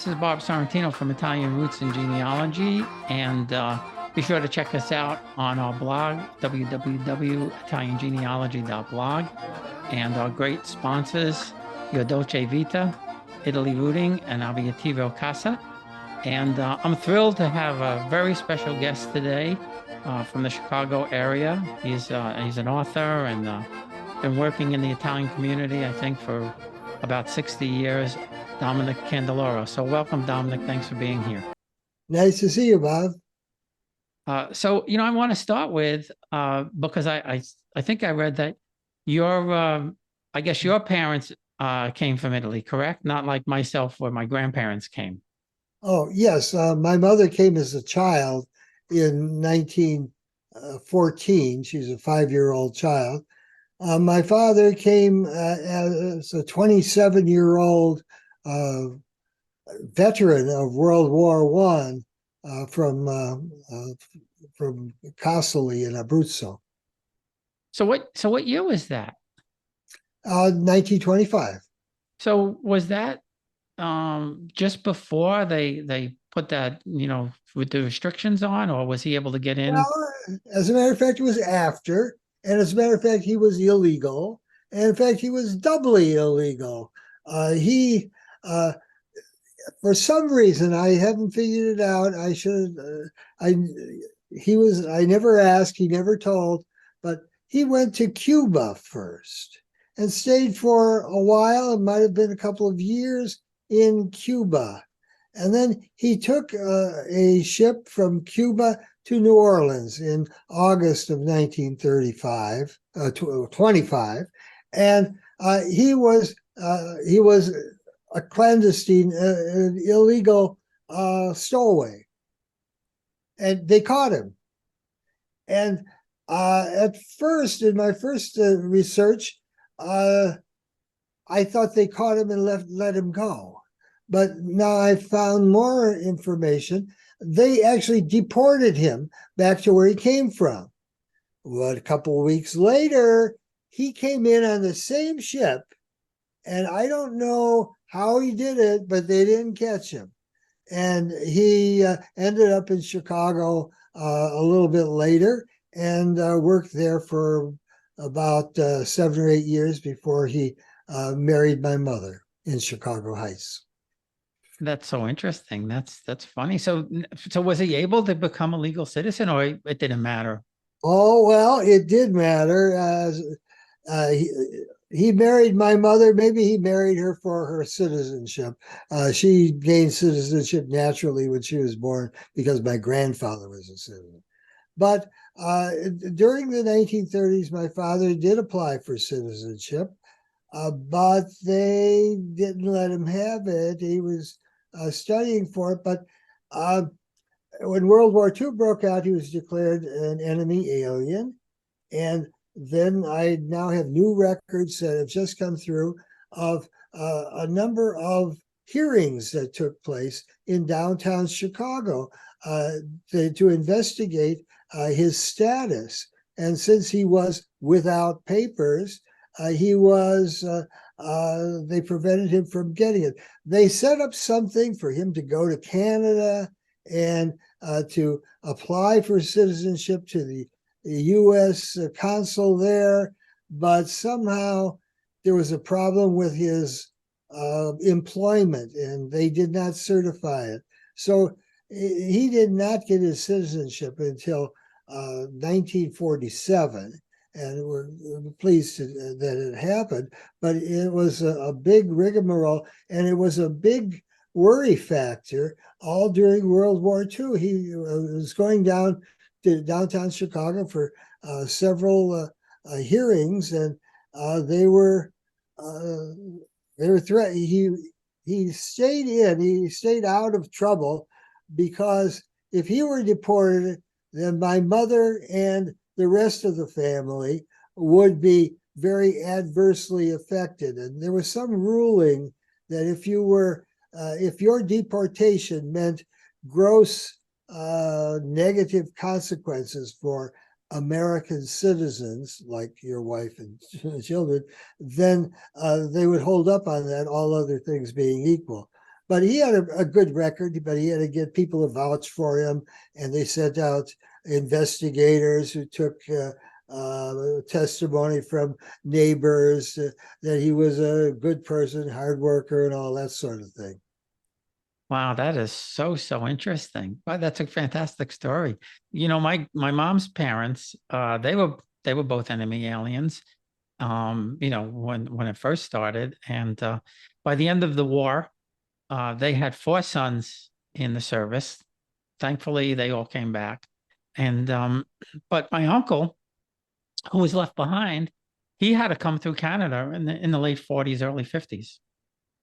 this is Bob Sorrentino from Italian Roots and Genealogy, and be sure to check us out on our blog, www.italiangenealogy.blog, and our great sponsors, Your Dolce Vita, Italy Rooting, and Aviativo Casa. And I'm thrilled to have a very special guest today from the Chicago area. He's an author and been working in the Italian community, I think, for about 60 years, Dominic Candeloro. So welcome, Dominic. Thanks for being here. Nice to see you, Bob. So, I want to start with, because I think I read that I guess your parents came from Italy, correct? Not like myself, where my grandparents came. Oh, yes. My mother came as a child in 1914. She's a 5-year-old child. My father came as a 27-year-old veteran of World War I from Casoli in Abruzzo. So what year was that? 1925. So was that just before they put that, with the restrictions on, or was he able to get in? Well, as a matter of fact, it was after. And as a matter of fact, he was illegal. And in fact, he was doubly illegal. For some reason, I haven't figured it out. I should. I never asked. He never told. But he went to Cuba first and stayed for a while. It might have been a couple of years in Cuba, and then he took a ship from Cuba to New Orleans in August of 1935, 25, and he was a clandestine, illegal stowaway, and they caught him. And at first, in my first research, I thought they caught him and let him go. But now I found more information. They actually deported him back to where he came from. Well, a couple of weeks later, he came in on the same ship, and I don't know how he did it, but they didn't catch him. And he ended up in Chicago a little bit later and worked there for about 7 or 8 years before he married my mother in Chicago Heights. That's so interesting. That's funny. So was he able to become a legal citizen, or it didn't matter? Oh, well, it did matter. He married my mother. Maybe he married her for her citizenship. She gained citizenship naturally when she was born because my grandfather was a citizen. But during the 1930s, my father did apply for citizenship, but they didn't let him have it. He was studying for it, but when World War II broke out, he was declared an enemy alien. And then I now have new records that have just come through of a number of hearings that took place in downtown Chicago to investigate his status. And since he was without papers, they prevented him from getting it. They set up something for him to go to Canada and to apply for citizenship to the U.S. consul there, but somehow there was a problem with his employment, and they did not certify it. So he did not get his citizenship until 1947. And we're pleased that it happened, but it was a big rigmarole, and it was a big worry factor all during World War II. He was going down to downtown Chicago for several hearings, and they were threatened. He stayed out of trouble, because if he were deported, then my mother and the rest of the family would be very adversely affected. And there was some ruling that if your deportation meant gross negative consequences for American citizens, like your wife and children, then they would hold up on that, all other things being equal. but he had a good record, but he had to get people to vouch for him, and they sent out investigators who took testimony from neighbors that he was a good person, hard worker, and all that sort of thing. Wow, that is so interesting. Wow, that's a fantastic story. You know, my mom's parents, they were both enemy aliens. You know, when it first started, and by the end of the war, they had 4 sons in the service. Thankfully, they all came back. And but my uncle, who was left behind, he had to come through Canada in the late 40s, early 50s.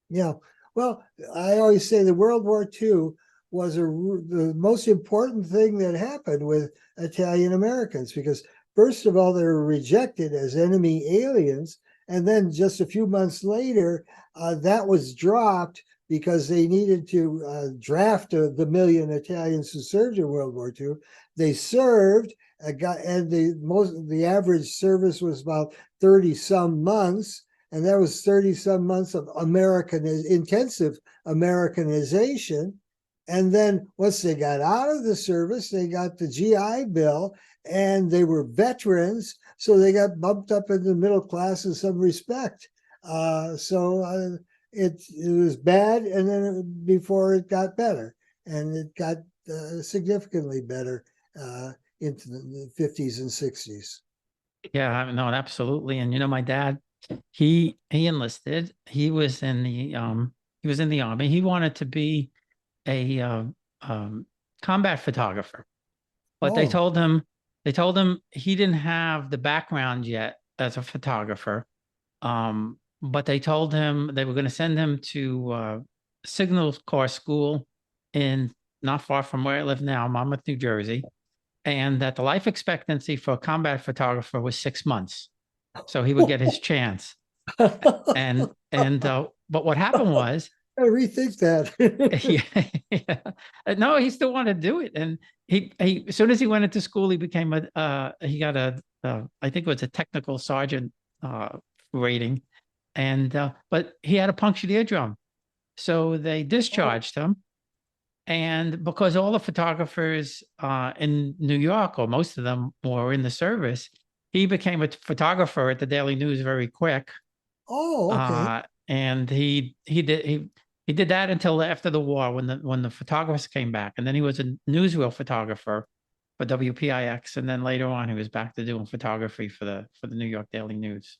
Yeah. Well, I always say the World War II was the most important thing that happened with Italian Americans, because first of all, they were rejected as enemy aliens. And then just a few months later, that was dropped because they needed to draft the million Italians who served in World War II. They served, and the average service was about 30 some months. And that was 30 some months of intensive Americanization. And then once they got out of the service, they got the GI Bill, and they were veterans. So they got bumped up in the middle class in some respect. It was bad, and then before it got better. And it got significantly better into the 50s and 60s. Yeah, no, absolutely. And you know, my dad, he enlisted. He was in the army. He wanted to be a combat photographer, but they Oh, told him he didn't have the background yet as a photographer. But they told him they were going to send him to signal corps school in not far from where I live now, Monmouth, New Jersey, and that the life expectancy for a combat photographer was 6 months, so he would get his chance. And but what happened was, I rethink that. yeah, no, he still wanted to do it, and he as soon as he went into school, he became he got I think it was a technical sergeant rating, and but he had a punctured eardrum, so they discharged him. And because all the photographers in New York, or most of them, were in the service, he became a photographer at the Daily News very quick. Oh, okay. And he did that until after the war, when the photographers came back, and then he was a newsreel photographer for WPIX, and then later on he was back to doing photography for the New York Daily News.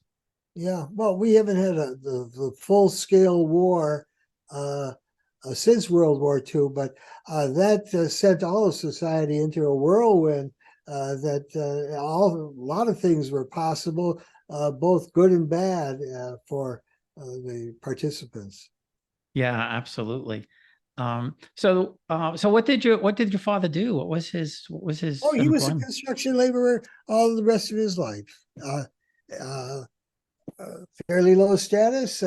Yeah. Well, we haven't had the full scale war since World War II, but that sent all of society into a whirlwind. That a lot of things were possible, both good and bad, for the participants. Yeah, absolutely. So what did your father do? What was his Oh, he was a employment? construction laborer all the rest of his life. Uh, Fairly low status.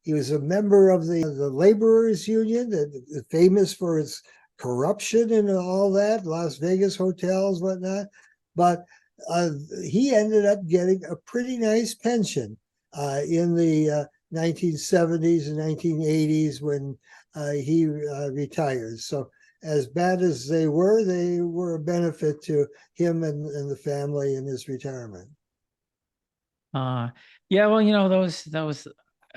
He was a member of the laborers union, that famous for its corruption and all that, Las Vegas hotels, whatnot. But he ended up getting a pretty nice pension in the 1970s and 1980s when he retired. So as bad as they were a benefit to him and the family in his retirement. Yeah, well, you know, those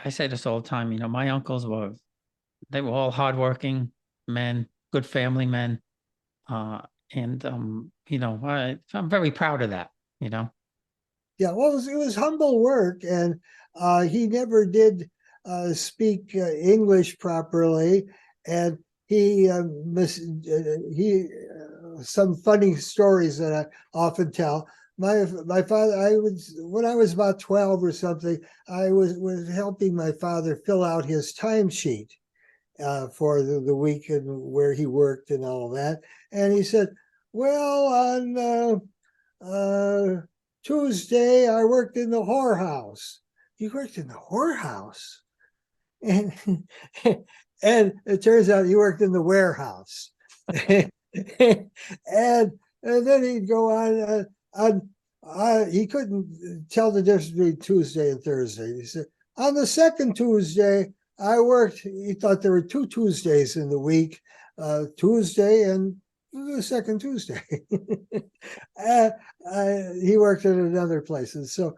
I say this all the time, you know, my uncles they were all hardworking men, good family men. And you know, I'm very proud of that, you know. Yeah, well, it was humble work, and he never did speak English properly, and he some funny stories that I often tell. My father, when I was about 12 or something, I was helping my father fill out his timesheet for the week and where he worked and all that, and he said, "Well, on Tuesday, I worked in the whorehouse." You worked in the whorehouse? And and it turns out you worked in the warehouse. and then he'd go on, he couldn't tell the difference between Tuesday and Thursday. He said, on the second Tuesday, I worked. He thought there were 2 Tuesdays in the week, Tuesday and the second Tuesday. uh, he worked at another place, and so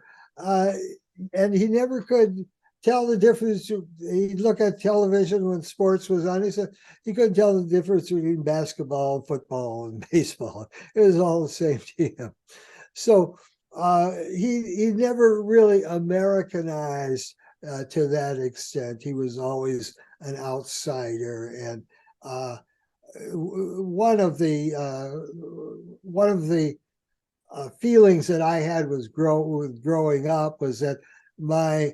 and he never could tell the difference. He'd look at television when sports was on. He said he couldn't tell the difference between basketball, football, and baseball. It was all the same to him. So he never really Americanized to that extent. He was always an outsider, and one of the feelings that I had was growing up was that my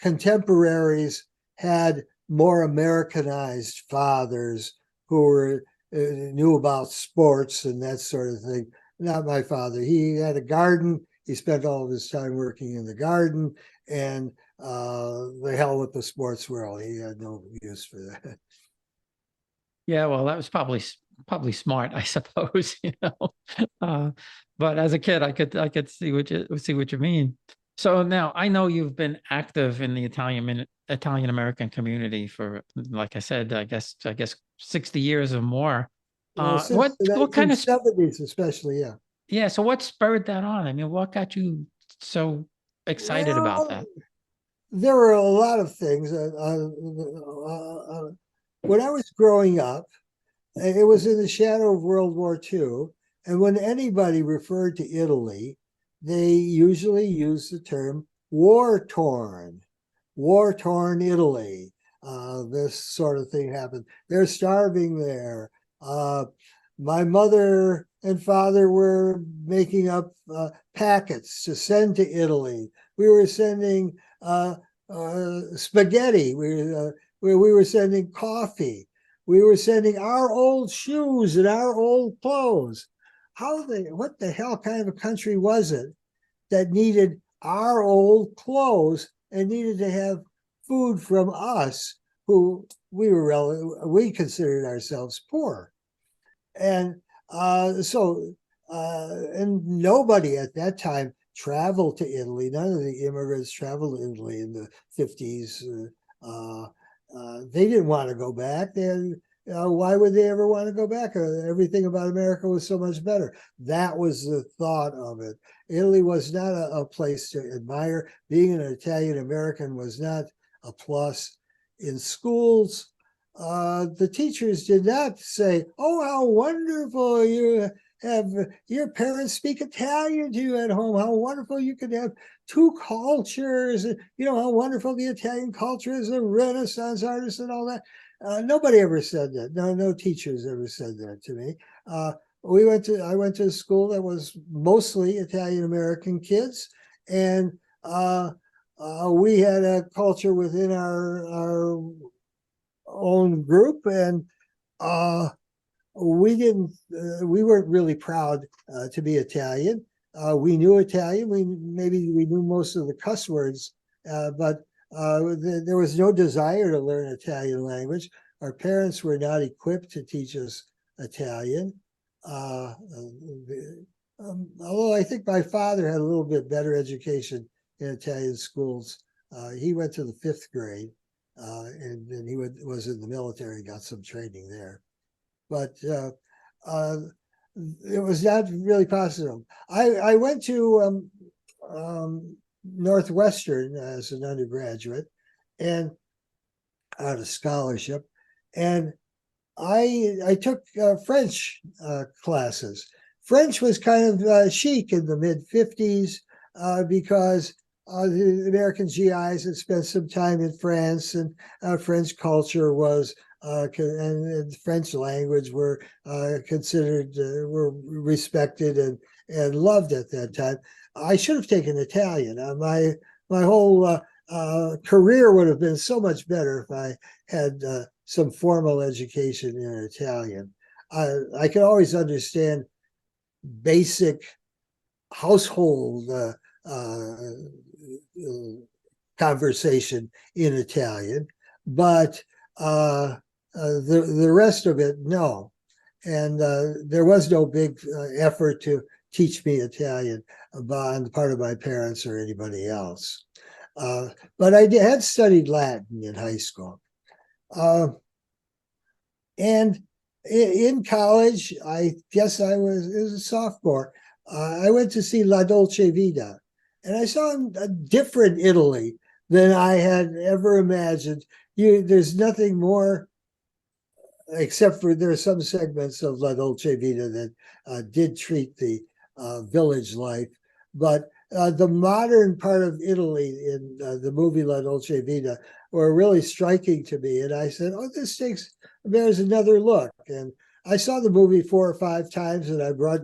contemporaries had more Americanized fathers who were knew about sports and that sort of thing. Not my father. He had a garden. He spent all of his time working in the garden, and the hell with the sports world. He had no use for that. Yeah, well, that was probably smart, I suppose, you know. But as a kid, I could see what you mean. So now I know you've been active in the Italian American community for, like I said, I guess 60 years or more. Since the What kind of 1970s, especially, yeah. yeah? So what spurred that on? I mean, what got you so excited about Well, that? there were a lot of things. When I was growing up, it was in the shadow of World War II. And when anybody referred to Italy, they usually used the term war torn Italy. This sort of thing happened. They're starving there. My mother and father were making up packets to send to Italy. We were sending spaghetti. We were sending coffee. We were sending our old shoes and our old clothes. What the hell kind of a country was it that needed our old clothes and needed to have food from us, who we considered ourselves poor? And and nobody at that time traveled to Italy. None of the immigrants traveled to Italy in the 50s. They didn't want to go back. Why would they ever want to go back? Everything about America was so much better. That was the thought of it. Italy was not a place to admire. Being an Italian American was not a plus. In schools, the teachers did not say, "Oh, how wonderful you have your parents speak Italian to you at home. How wonderful you could have two cultures. You know how wonderful the Italian culture is, the Renaissance artists and all that." Nobody ever said that. No teachers ever said that to me. I went to a school that was mostly Italian American kids, and we had a culture within our own group, and we weren't really proud to be Italian. We knew Italian. We knew most of the cuss words, but there was no desire to learn Italian language. Our parents were not equipped to teach us Italian. Although I think my father had a little bit better education in Italian schools. He went to the 5th grade, and then he was in the military, got some training there. But it was not really possible. I went to Northwestern as an undergraduate, and on a scholarship, and I took French classes. French was kind of chic in the mid-50s because the American GIs had spent some time in France, and French culture was and French language were considered were respected and loved at that time. I should have taken Italian. My whole career would have been so much better if I had some formal education in Italian. I could always understand basic household conversation in Italian, but the rest of it, no. And there was no big effort to teach me Italian on the part of my parents or anybody else. But I had studied Latin in high school. And in college, I guess it was a sophomore, I went to see La Dolce Vita, and I saw a different Italy than I had ever imagined. There's nothing more, except for there are some segments of La Dolce Vita that did treat the village life, but the modern part of Italy in the movie La Dolce Vita were really striking to me. And I said, oh, this bears another look. And I saw the movie 4 or 5 times, and I brought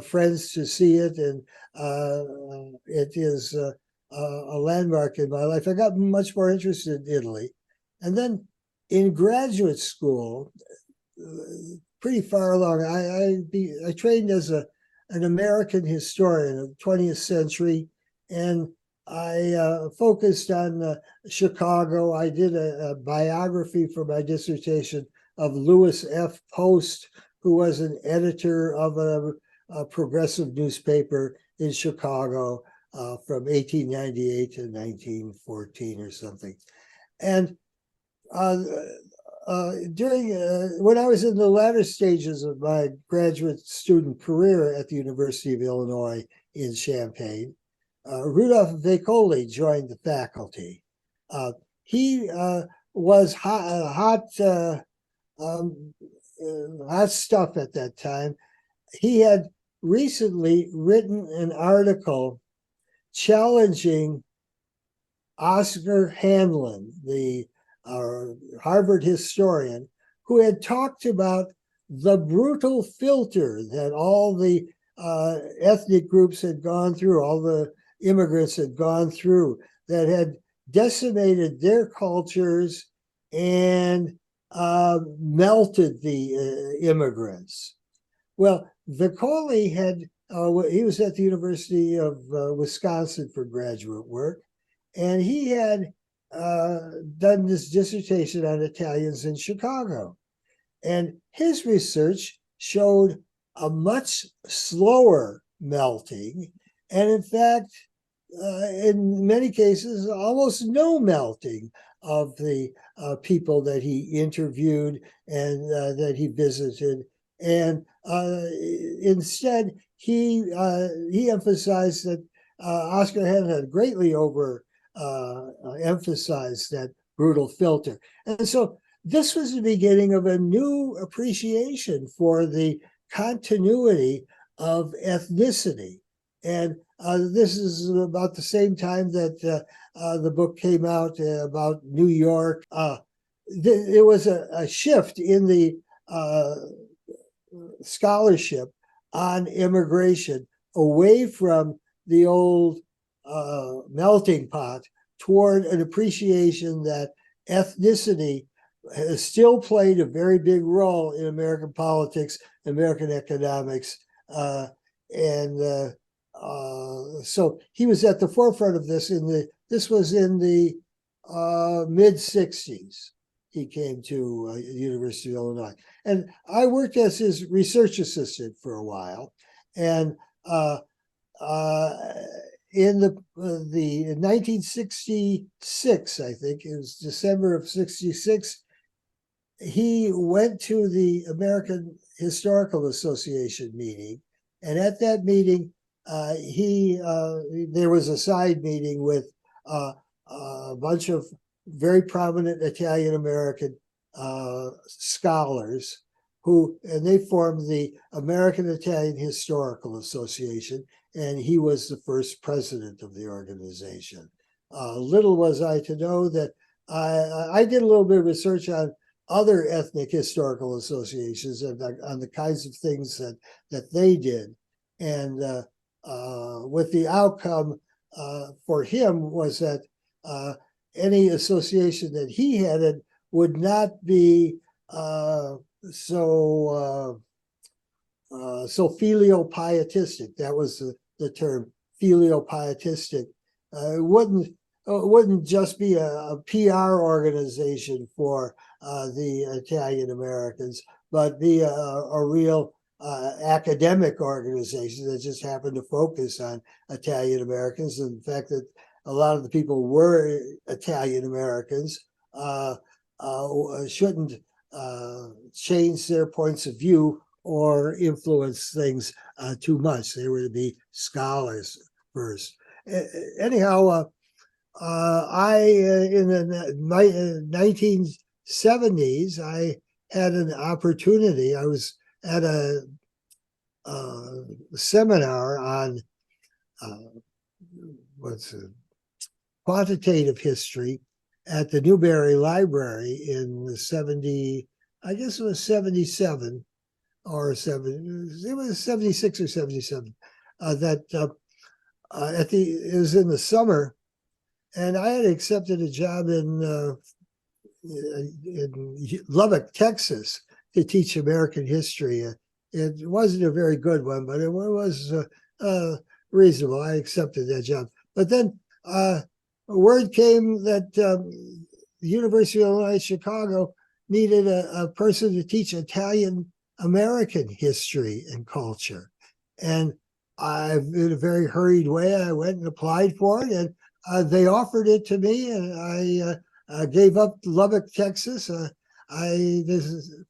friends to see it. And it is a landmark in my life. I got much more interested in Italy. And then in graduate school, pretty far along, I trained as an American historian of the 20th century, and I focused on Chicago. I did a biography for my dissertation of Lewis F. Post, who was an editor of a progressive newspaper in Chicago from 1898 to 1914 or something. And during when I was in the latter stages of my graduate student career at the University of Illinois in Champaign, Rudolph Vecoli joined the faculty. He was hot stuff at that time. He had recently written an article challenging Oscar Handlin, the Harvard historian, who had talked about the brutal filter that all the ethnic groups had gone through, all the immigrants had gone through, that had decimated their cultures and melted the immigrants. Well, Vecoli he was at the University of Wisconsin for graduate work, and he had done this dissertation on Italians in Chicago. And his research showed a much slower melting, and in fact, in many cases, almost no melting of the people that he interviewed and that he visited. And instead, he emphasized that Oscar Handlin had greatly emphasized that brutal filter. And so this was the beginning of a new appreciation for the continuity of ethnicity. And this is about the same time that the book came out about New York. There was a shift in the scholarship on immigration away from the old melting pot toward an appreciation that ethnicity has still played a very big role in American politics, American economics, and so he was at the forefront of this. This was in the mid '60s. He came to University of Illinois, and I worked as his research assistant for a while, and in the 1966, I think it was December of '66, he went to the American Historical Association meeting, and at that meeting, there was a side meeting with a bunch of very prominent Italian American scholars and they formed the American Italian Historical Association, and he was the first president of the organization. Little was I to know that I did a little bit of research on other ethnic historical associations and on the kinds of things that they did. And with the outcome for him was that any association that he headed would not be so filial pietistic. That was the term, filial pietistic. It wouldn't just be a PR organization for the Italian Americans, but be a real academic organization that just happened to focus on Italian Americans, and the fact that a lot of the people were Italian Americans, shouldn't change their points of view or influence things too much. They were to be scholars first. Anyhow, in the 1970s, I had an opportunity. I was at a seminar on quantitative history at the Newberry Library in the 70, I guess it was 77 or 7, it was 76 or 77. It was in the summer, and I had accepted a job in Lubbock, Texas, to teach American history. It wasn't a very good one, but it was reasonable. I accepted that job. But then word came that the University of Illinois Chicago needed a person to teach Italian American history and culture. And in a very hurried way, I went and applied for it, and they offered it to me, and I gave up Lubbock, Texas. This is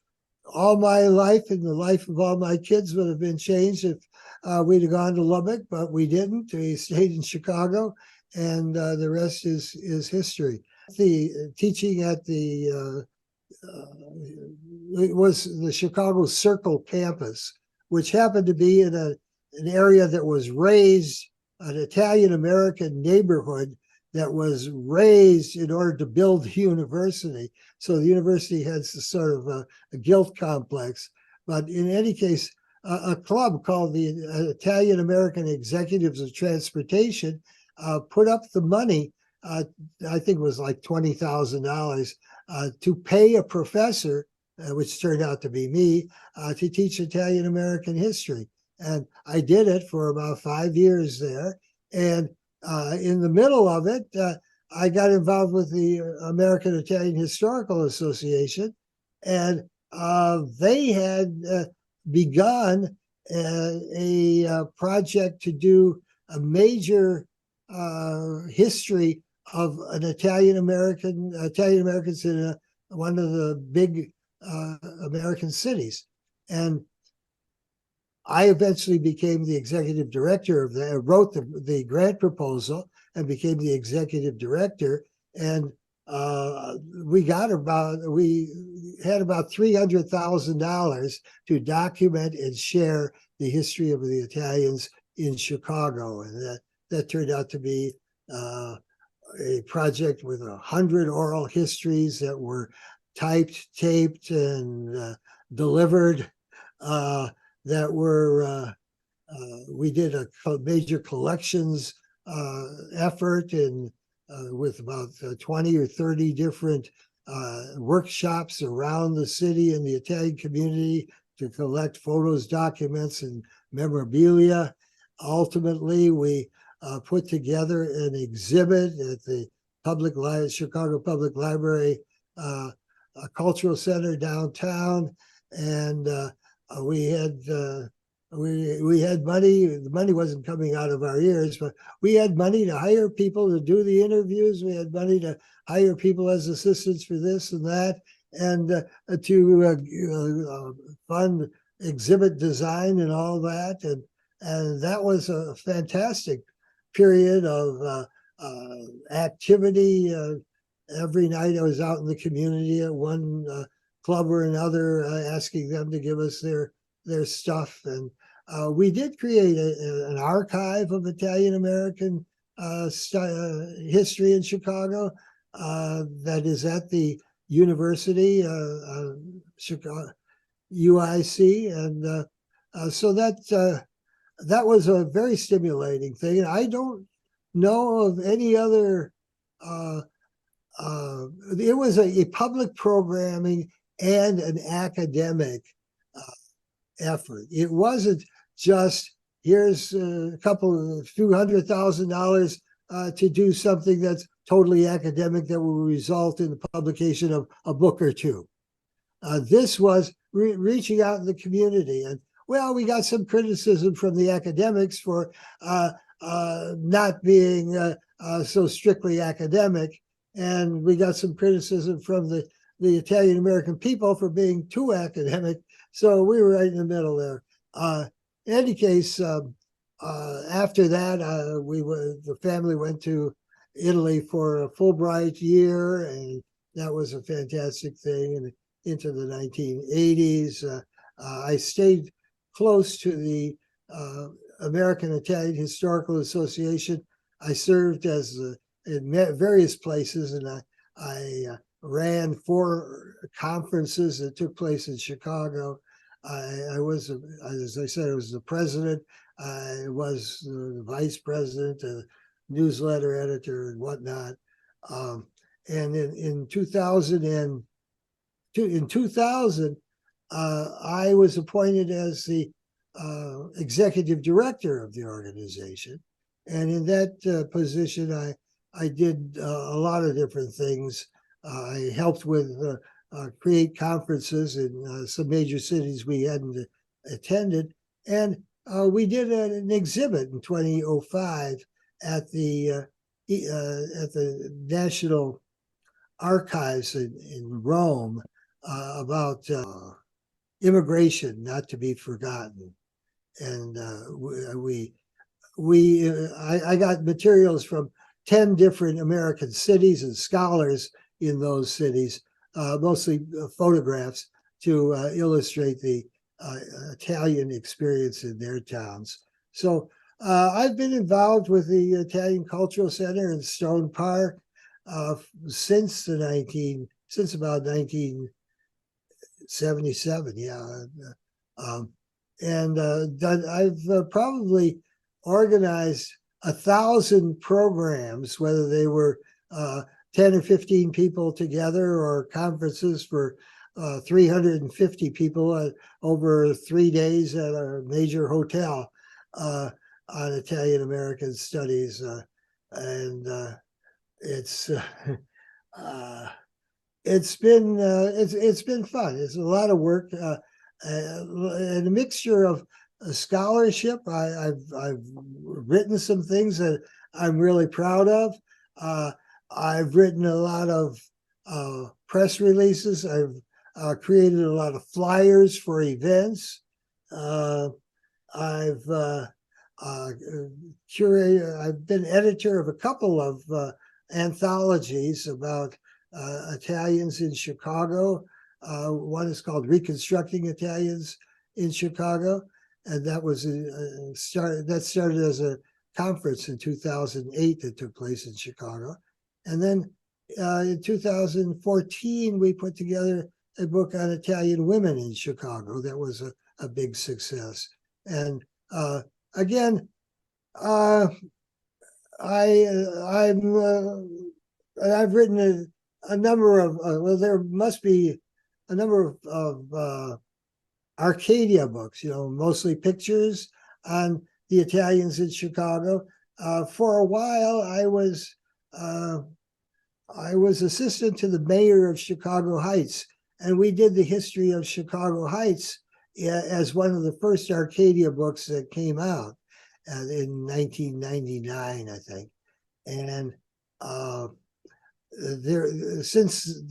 all my life, and the life of all my kids would have been changed if we'd have gone to Lubbock, but we didn't. We stayed in Chicago, and the rest is history. The teaching at it was the Chicago Circle campus, which happened to be in an area that was raised, an Italian American neighborhood that was raised in order to build the university. So the university has sort of a guilt complex. But in any case, a club called the Italian American Executives of Transportation put up the money, I think it was like $20,000, to pay a professor, which turned out to be me, to teach Italian American history. And I did it for about 5 years there. And in the middle of it, I got involved with the American Italian Historical Association, and they had begun a project to do a major history of an Italian Americans in one of the big American cities. And I eventually became the executive director of that, wrote the grant proposal and became the executive director. And we had about $300,000 to document and share the history of the Italians in Chicago. And that turned out to be a project with 100 oral histories that were typed, taped, and delivered. We did a major collections effort, and with about 20 or 30 different workshops around the city and the Italian community to collect photos, documents, and memorabilia. Ultimately, we put together an exhibit at the Chicago Public Library Cultural Center downtown, and we had money. The money wasn't coming out of our ears, but we had money to hire people to do the interviews. We had money to hire people as assistants for this and that, and to fund exhibit design and all that. And that was a fantastic period of activity. Every night I was out in the community at one club or another, asking them to give us their stuff. And we did create an archive of Italian American history in Chicago that is at the university, Chicago UIC, and so that was a very stimulating thing. And I don't know of any other. It was a public programming and an academic effort. It wasn't just here's a few $100,000 to do something that's totally academic that will result in the publication of a book or two. This was reaching out in the community. And well, we got some criticism from the academics for not being so strictly academic. And we got some criticism from the Italian American people for being too academic. So we were right in the middle there. In any case, after that, the family went to Italy for a Fulbright year, and that was a fantastic thing. And into the 1980s, I stayed close to the American Italian Historical Association. I served as in various places, and I ran 4 conferences that took place in Chicago. I was, as I said, I was the president. I was the vice president, a newsletter editor, and whatnot. And in 2000, I was appointed as the executive director of the organization. And in that position, I did a lot of different things. I helped with create conferences in some major cities we hadn't attended. And we did an exhibit in 2005 at the National Archives in Rome about immigration not to be forgotten. And I got materials from 10 different American cities and scholars in those cities, mostly photographs, to illustrate the Italian experience in their towns. So I've been involved with the Italian Cultural Center in Stone Park since about 1977. Yeah. And I've probably organized 1,000 programs, whether they were 10 or 15 people together, or conferences for 350 people over 3 days at a major hotel on Italian American studies. And it's been fun. It's a lot of work, and a mixture of scholarship. I've written some things that I'm really proud of. I've written a lot of press releases. I've created a lot of flyers for events. I've curated. I've been editor of a couple of anthologies about Italians in Chicago. One is called Reconstructing Italians in Chicago, and that was started as a conference in 2008 that took place in Chicago. And then in 2014, we put together a book on Italian women in Chicago that was a big success. And again, I've written a number of there must be a number of Arcadia books, mostly pictures on the Italians in Chicago. For a while, I was assistant to the mayor of Chicago Heights, and we did the history of Chicago Heights as one of the first Arcadia books that came out in 1999, I think. And since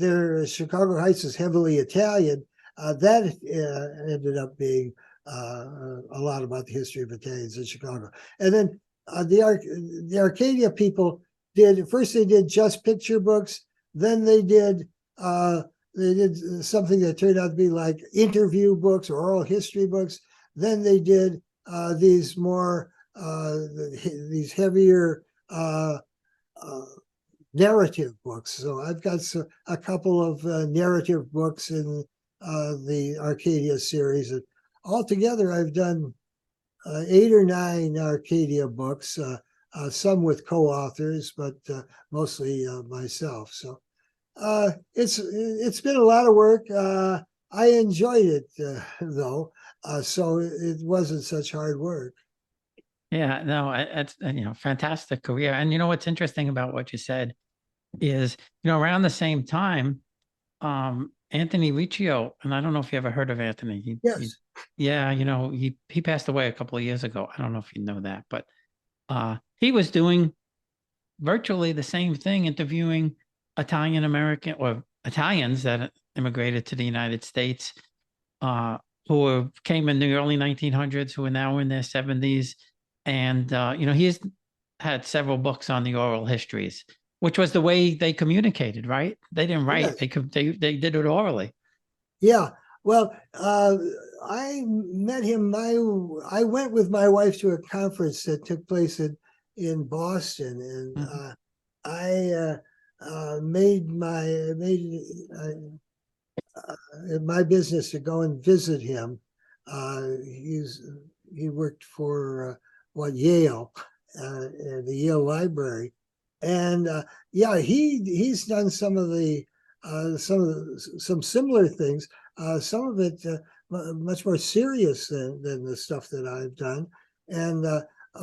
Chicago Heights is heavily Italian, that ended up being a lot about the history of Italians in Chicago. And then the Arcadia people first they did just picture books, then they did something that turned out to be like interview books or oral history books. Then they did these heavier narrative books. So I've got a couple of narrative books in the Arcadia series. And altogether, I've done 8 or 9 Arcadia books, some with co-authors, but mostly myself. So it's been a lot of work. I enjoyed it though, so it wasn't such hard work. Yeah, no, it's fantastic career. And what's interesting about what you said is around the same time, Anthony Riccio, and I don't know if you ever heard of Anthony. Yes. Yeah, he passed away a couple of years ago. I don't know if you know that, but He was doing virtually the same thing, interviewing Italian American or Italians that immigrated to the United States, came in the early 1900s, who are now in their 70s. And, he's had several books on the oral histories, which was the way they communicated, right? They didn't write, Yes. they did it orally. Yeah. Well, I met him. I went with my wife to a conference that took place in Boston, and Mhm. I made my business to go and visit him. He worked for Yale, the Yale Library, and yeah, he's done some similar things. Some of it much more serious than the stuff that I've done, and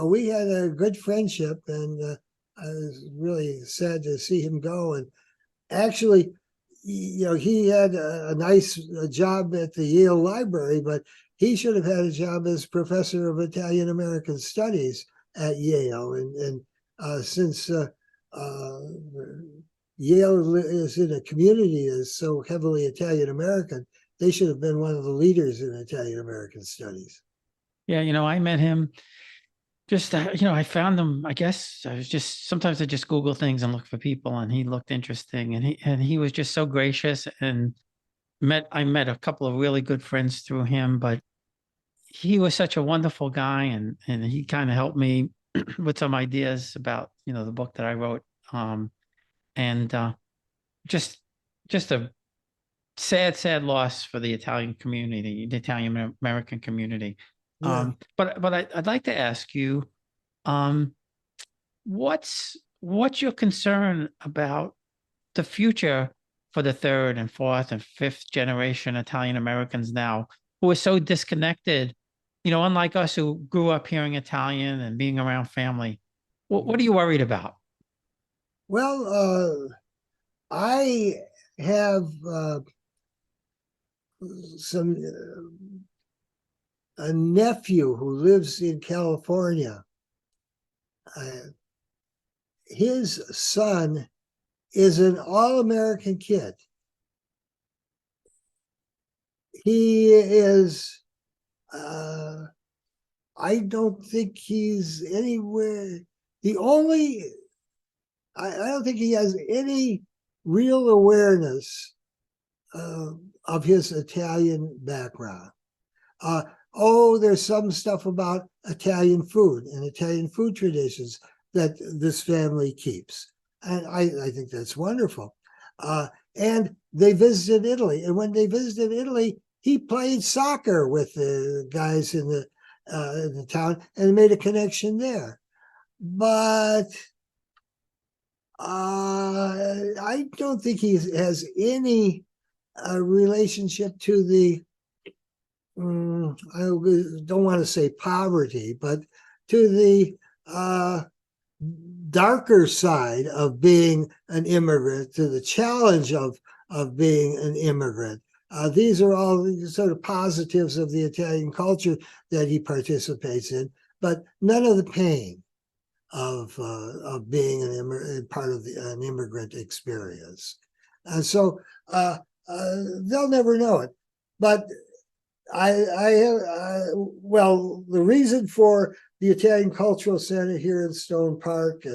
we had a good friendship, and I was really sad to see him go. And actually, he had a nice job at the Yale Library, but he should have had a job as professor of Italian American Studies at Yale. And since Yale is in a community that's so heavily Italian American, they should have been one of the leaders in Italian American studies. Yeah, I met him just, I found him, I guess I was just, sometimes I just Google things and look for people, and he looked interesting, and he was just so gracious, and I met a couple of really good friends through him, but he was such a wonderful guy, and he kind of helped me with some ideas about, the book that I wrote. And just just a sad loss for the Italian community, the Italian American community. Yeah. But I'd like to ask you, um, what's your concern about the future for the third and fourth and fifth generation Italian Americans now, who are so disconnected, unlike us who grew up hearing Italian and being around family? What are you worried about? Well, I have some a nephew who lives in California. Uh, his son is an all-American kid. He is, I don't think he's anywhere. The only, I don't think he has any real awareness uh, of his Italian background. Uh, there's some stuff about Italian food and Italian food traditions that this family keeps. And I think that's wonderful. And they visited Italy. And when they visited Italy, he played soccer with the guys in the town and made a connection there. But I don't think he has any relationship to the I don't want to say poverty, but to the darker side of being an immigrant, to the challenge of being an immigrant. These are all sort of positives of the Italian culture that he participates in, but none of the pain of being part of an immigrant experience. And so they'll never know it. But well, the reason for the Italian Cultural Center here in Stone Park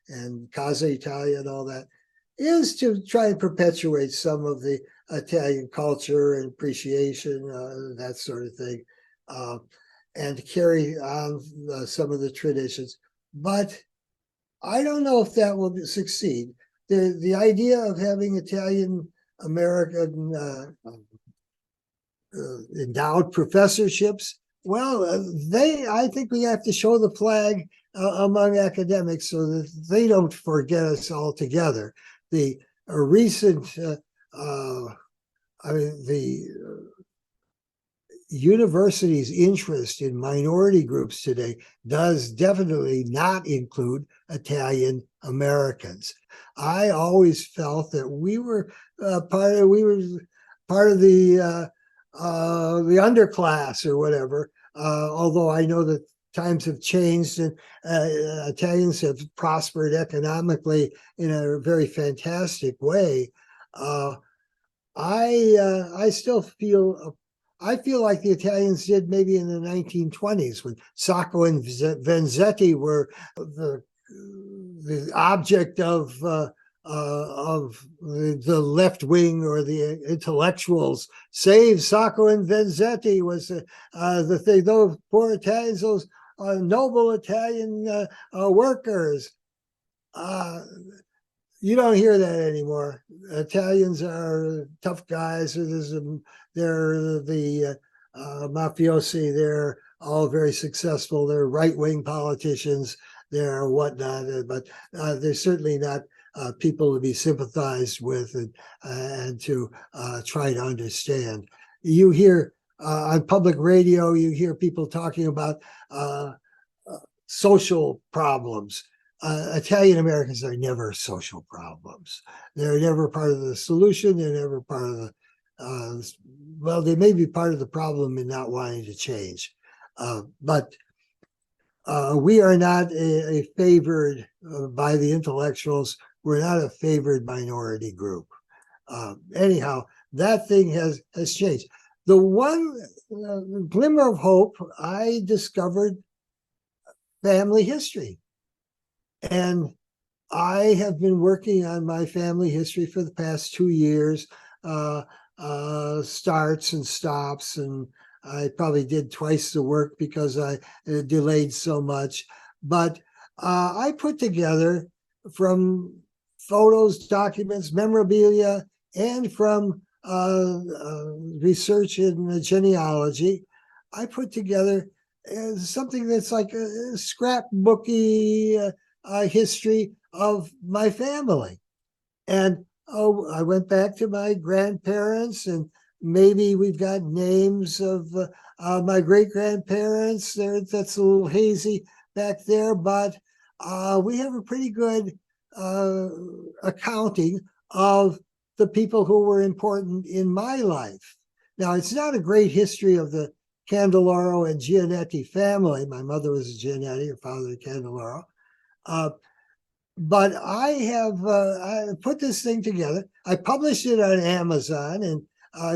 and Casa Italia and all that is to try and perpetuate some of the Italian culture and appreciation, that sort of thing, and to carry on some of the traditions. But I don't know if that will succeed. The idea of having Italian American endowed professorships. Well, I think we have to show the flag among academics so that they don't forget us altogether. The recent, the university's interest in minority groups today does definitely not include Italian Americans. I always felt that we were part of the underclass or whatever. Although I know that times have changed, and Italians have prospered economically in a very fantastic way. I still feel I feel like the Italians did maybe in the 1920s when Sacco and Vanzetti were the object of the left wing or the intellectuals. Save Sacco and Vanzetti was the thing. Those poor Italians, those noble Italian workers. You don't hear that anymore. Italians are tough guys. They're the mafiosi. They're all very successful. They're right-wing politicians. They're whatnot, but they're certainly not people to be sympathized with and to try to understand. You hear on public radio, you hear people talking about social problems. Italian Americans are never social problems. They're never part of the solution. They're never part of the, well, they may be part of the problem in not wanting to change. But we are not a favored by the intellectuals. We're not a favored minority group. Anyhow, that thing has changed. The one glimmer of hope, I discovered family history. And I have been working on my family history for the past 2 years, starts and stops, and I probably did twice the work because I delayed so much. But I put together from photos, documents, memorabilia, and from research in genealogy, I put together something that's like a scrapbooky history of my family. And I went back to my grandparents, and maybe we've got names of my great-grandparents. That's a little hazy back there, but we have a pretty good accounting of the people who were important in my life. Now, it's not a great history of the Candeloro and Giannetti family. My mother was a Giannetti, her father a Candeloro. But I have I put this thing together. I published it on Amazon, and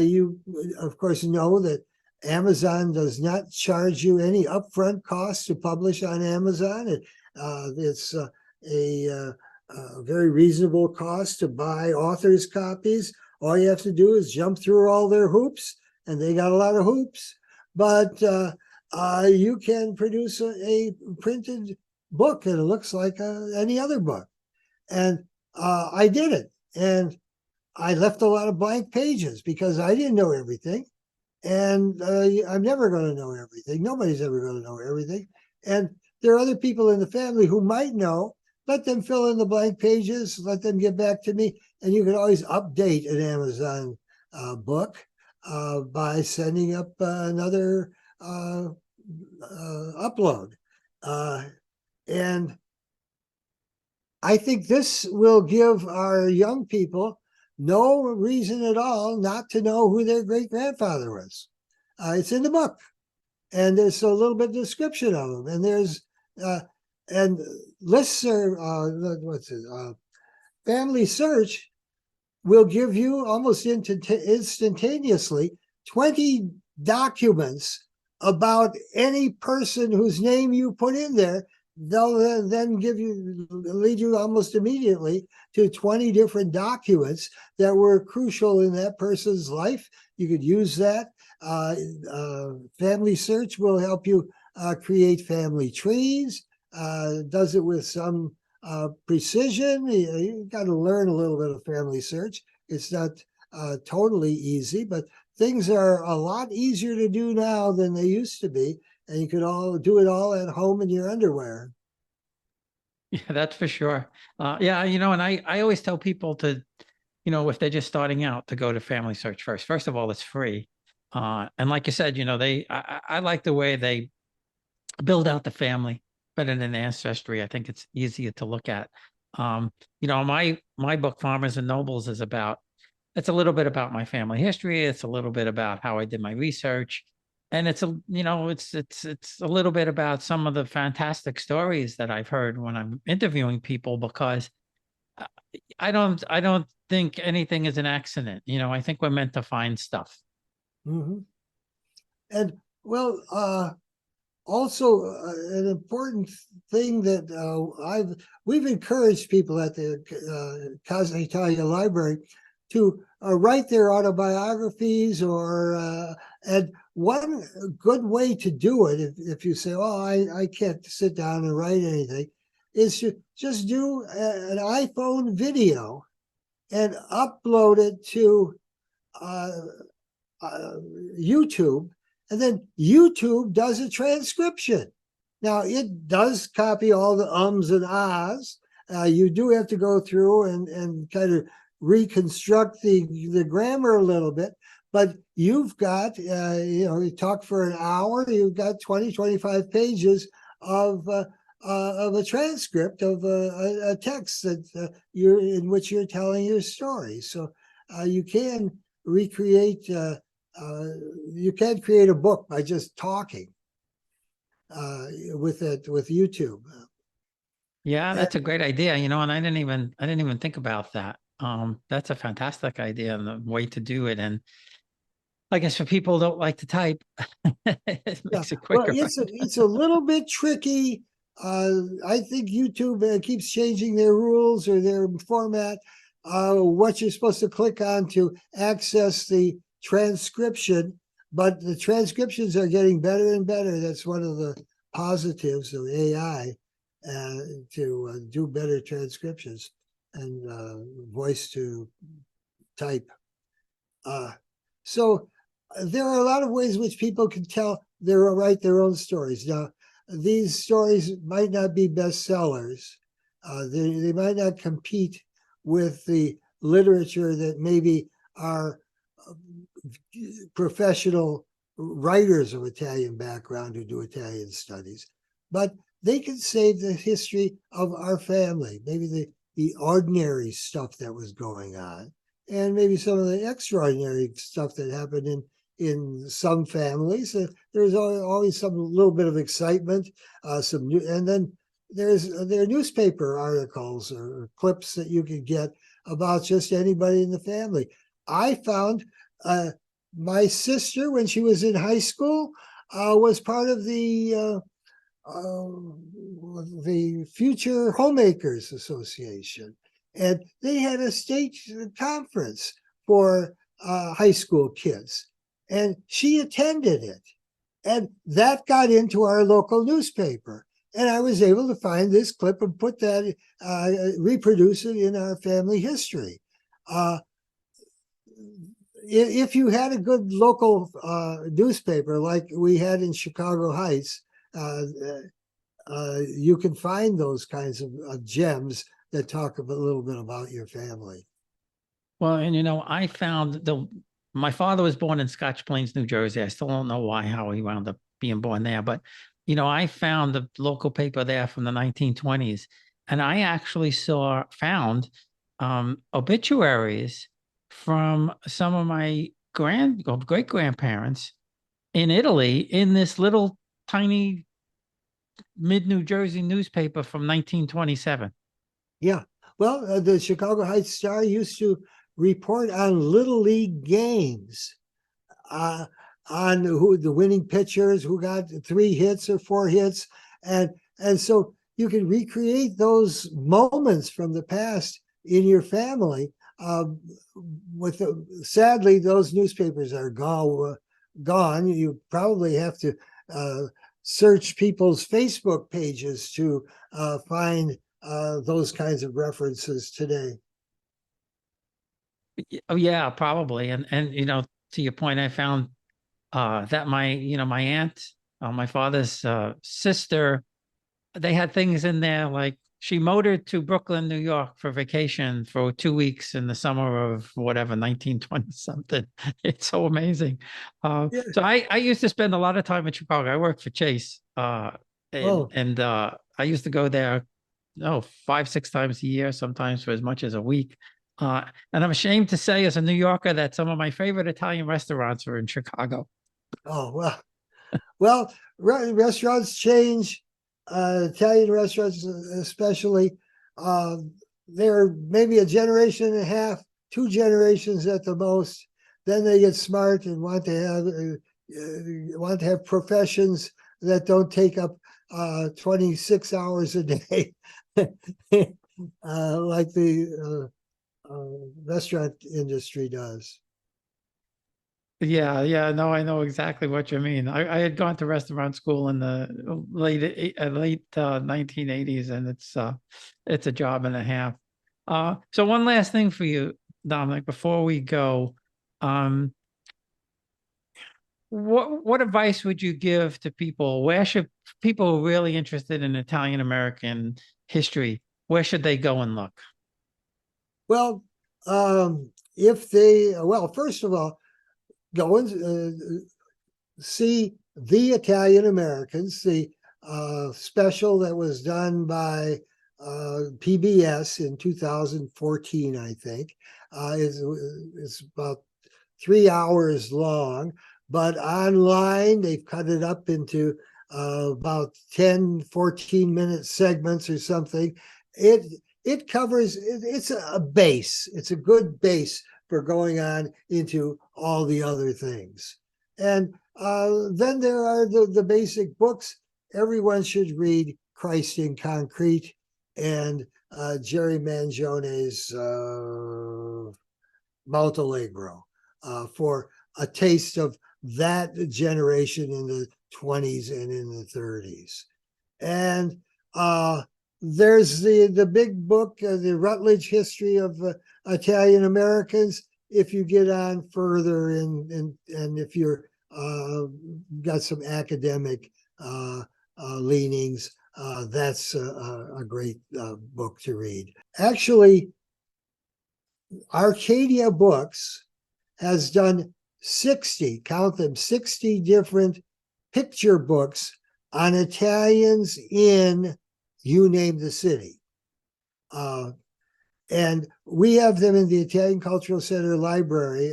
you, of course, know that Amazon does not charge you any upfront costs to publish on Amazon. It's a very reasonable cost to buy authors' copies. All you have to do is jump through all their hoops, and they got a lot of hoops. But you can produce a printed book, and it looks like any other book. And I did it, and I left a lot of blank pages because I didn't know everything, and I'm never going to know everything. Nobody's ever going to know everything. And there are other people in the family who might know. Let them fill in the blank pages, let them get back to me, and you can always update an Amazon book by sending up another upload. And I think this will give our young people no reason at all not to know who their great-grandfather was. It's in the book, and there's a little bit of description of them, and there's and lists are Family Search will give you almost instantaneously 20 documents about any person whose name you put in there. They'll then lead you almost immediately to 20 different documents that were crucial in that person's life. You could use that. Family Search will help you create family trees. Does it with some precision. You got to learn a little bit of Family Search. It's not totally easy, but things are a lot easier to do now than they used to be. And you could all do it all at home in your underwear. Yeah, that's for sure. Yeah, and I always tell people to, if they're just starting out, to go to Family Search first. First of all, it's free. And like you said, I like the way they build out the family better than Ancestry. I think it's easier to look at. My book, Farmers and Nobles, it's a little bit about my family history. It's a little bit about how I did my research. And it's a, it's a little bit about some of the fantastic stories that I've heard when I'm interviewing people, because uh, I don't think anything is an accident. I think we're meant to find stuff. Mhm. And well, also an important thing that we've encouraged people at the Casa Italia Library to write their autobiographies, or and one good way to do it, if you say, oh, I can't sit down and write anything, is to just do an iPhone video and upload it to uh, YouTube, and then YouTube does a transcription. Now, it does copy all the ums and ahs. You do have to go through and kind of reconstruct the grammar a little bit, but you've got, you talk for an hour, you've got 20, 25 pages of a transcript of a text that you're in which you're telling your story. So you can recreate you can't create a book by just talking with YouTube. Yeah, And, that's a great idea, and I didn't even think about that. That's a fantastic idea and the way to do it. And I guess for people who don't like to type, it yeah, makes it well, quicker. it's a little bit tricky. I think YouTube keeps changing their rules or their format. What you're supposed to click on to access the transcription, but the transcriptions are getting better and better. That's one of the positives of AI, to do better transcriptions and voice to type. So there are a lot of ways in which people can write their own stories. Now, these stories might not be bestsellers. They might not compete with the literature that maybe are professional writers of Italian background who do Italian studies, but they can save the history of our family, maybe the ordinary stuff that was going on, and maybe some of the extraordinary stuff that happened in some families. There's always some little bit of excitement, some new, and then there are newspaper articles or clips that you can get about just anybody in the family. I found my sister, when she was in high school, was part of the Future Homemakers Association, and they had a state conference for high school kids, and she attended it, and that got into our local newspaper. And I was able to find this clip and put that, reproduce it in our family history. If you had a good local newspaper like we had in Chicago Heights, you can find those kinds of gems that talk a little bit about your family. Well, and I found my father was born in Scotch Plains, New Jersey. I still don't know how he wound up being born there, but I found the local paper there from the 1920s, and I actually found obituaries from some of my great grandparents in Italy in this little tiny mid New Jersey newspaper from 1927. Yeah. Well, the Chicago Heights Star used to report on little league games, on who the winning pitchers, who got 3 hits or 4 hits, and so you can recreate those moments from the past in your family. Sadly, those newspapers are gone. You probably have to search people's Facebook pages to find those kinds of references today. Oh yeah, probably. And to your point, I found that my aunt, my father's sister, they had things in there like she motored to Brooklyn, New York for vacation for 2 weeks in the summer of whatever, 1920 something. It's so amazing. Yeah. So I used to spend a lot of time in Chicago. I worked for Chase. And, Oh, and I used to go there, 5, 6 times a year, sometimes for as much as a week. And I'm ashamed to say, as a New Yorker, that some of my favorite Italian restaurants are in Chicago. well, Well, restaurants change. Italian restaurants, especially, they're maybe a generation and a half, 2 generations at the most. Then they get smart and want to have professions that don't take up 26 hours a day, like the restaurant industry does. Yeah, no, I know exactly what you mean. I had gone to restaurant school in the late 1980s, and it's a job and a half. So one last thing for you, Dominic, before we go, um, what advice would you give to people? Where should people who are really interested in Italian American history, where should they go and look? Well, if they, well, first of all, go and see The Italian Americans, the special that was done by PBS in 2014, I think. It's about 3 hours long, but online they've cut it up into about 10, 14-minute segments or something. It covers, it's a base, it's a good base for going on into all the other things. And then there are the basic books. Everyone should read Christ in Concrete and Jerry Mangione's Mount Allegro for a taste of that generation in the 20s and in the 30s. And there's the big book, the Rutledge History of Italian Americans. If you get on further and if you're got some academic leanings, that's a great book to read. Actually, Arcadia Books has done 60, count them, 60 different picture books on Italians in you name the city. And we have them in the Italian Cultural Center library,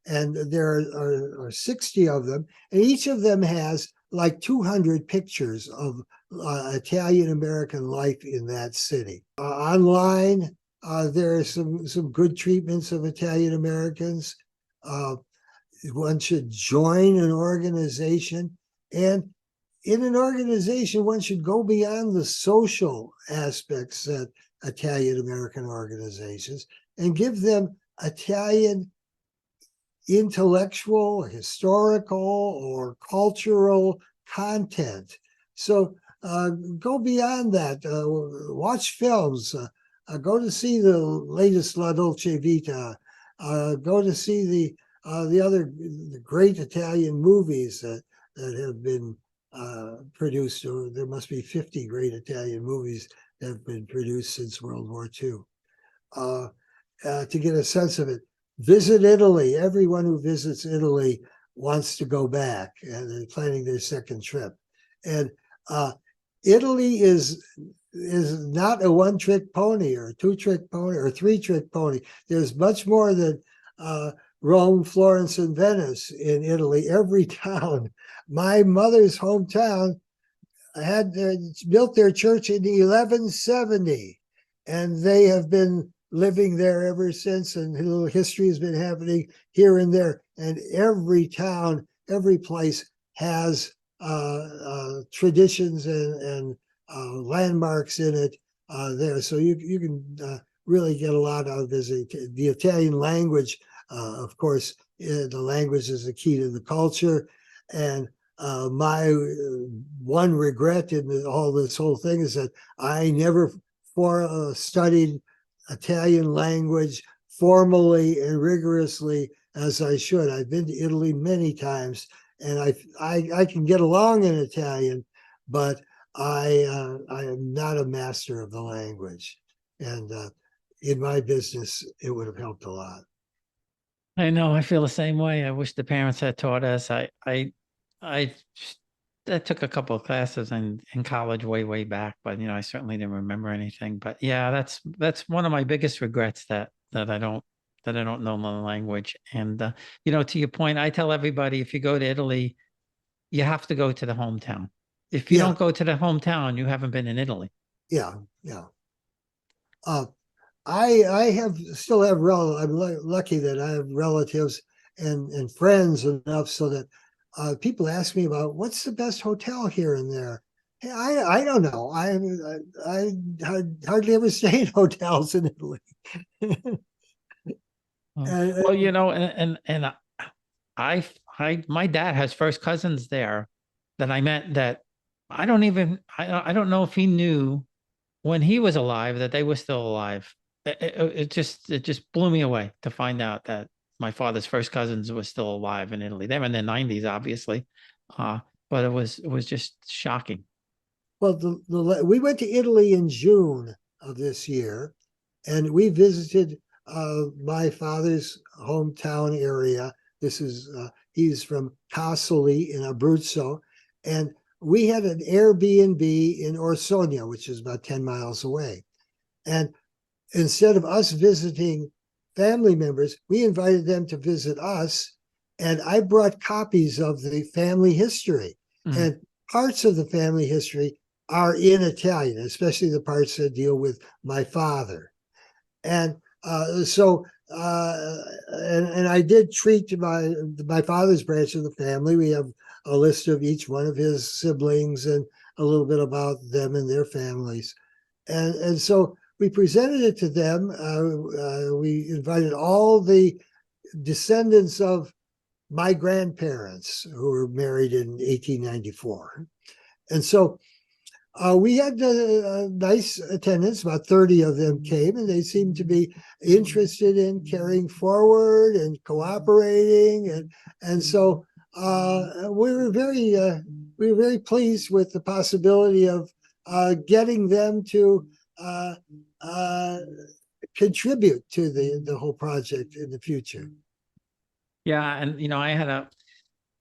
and there are 60 of them, and each of them has like 200 pictures of Italian American life in that city. Online, there are some good treatments of Italian Americans. One should join an organization, and in an organization, one should go beyond the social aspects that Italian American organizations and give them Italian intellectual, historical, or cultural content. So go beyond that. Watch films. Go to see the latest La Dolce Vita. Go to see the other great Italian movies that have been produced. Or there must be 50 great Italian movies that have been produced since World War II. To get a sense of it, visit Italy. Everyone who visits Italy wants to go back, and they're planning their second trip. And Italy is not a one-trick pony or a two-trick pony or a three-trick pony. There's much more than Rome, Florence, and Venice in Italy. Every town. My mother's hometown had built their church in 1170, and they have been living there ever since, and a little history has been happening here and there. And every town, every place has traditions and landmarks in it there. So you can really get a lot out of this. The Italian language, of course, the language is the key to the culture. And my one regret in all this whole thing is that I never studied Italian language formally and rigorously as I should. I've been to Italy many times, and I can get along in Italian, but I am not a master of the language. And in my business, it would have helped a lot. I know, I feel the same way. I wish the parents had taught us. I took a couple of classes in college way back, but I certainly didn't remember anything. But yeah, that's one of my biggest regrets that I don't know the language. And to your point, I tell everybody if you go to Italy, you have to go to the hometown. If you Yeah, don't go to the hometown, you haven't been in Italy. yeah, yeah. Uh, I have still have I'm lucky that I have relatives and friends enough so that people ask me about what's the best hotel here and there. Hey, I don't know. I hardly ever stay in hotels in Italy. Well, And, my dad has first cousins there that I met that I don't know if he knew when he was alive that they were still alive. It just blew me away to find out that my father's first cousins were still alive in Italy. They were in their 90s, obviously. Uh, but it was just shocking. well, we went to Italy in June of this year, and we visited my father's hometown area. This is he's from Casoli in Abruzzo, and we had an Airbnb in Orsonia, which is about 10 miles away. And instead of us visiting family members, we invited them to visit us. And I brought copies of the family history. Mm. And parts of the family history are in Italian, especially the parts that deal with my father. And and I did treat my father's branch of the family. We have a list of each one of his siblings and a little bit about them and their families. And so we presented it to them. We invited all the descendants of my grandparents who were married in 1894. And so we had nice attendance. About 30 of them came, and they seemed to be interested in carrying forward and cooperating. And so we were very pleased with the possibility of getting them to uh, uh, contribute to the whole project in the future. Yeah, and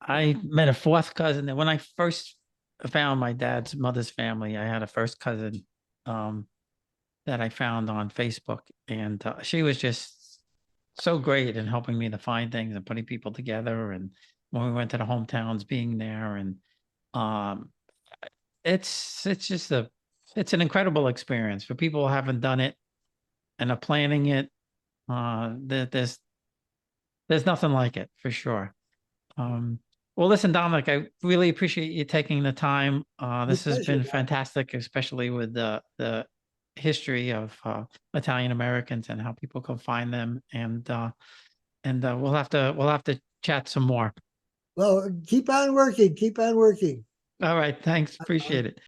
I met a fourth cousin. And when I first found my dad's mother's family, I had a first cousin um, that I found on Facebook, and she was just so great in helping me to find things and putting people together. And when we went to the hometowns, being there, and um, it's just it's an incredible experience for people who haven't done it and are planning it. There's nothing like it for sure. Um, well, listen, Dominic, I really appreciate you taking the time. My This has pleasure, been Doc. fantastic, especially with the history of Italian Americans and how people can find them. And we'll have to chat some more. Well, keep on working. Keep on working. All right, thanks. Appreciate it.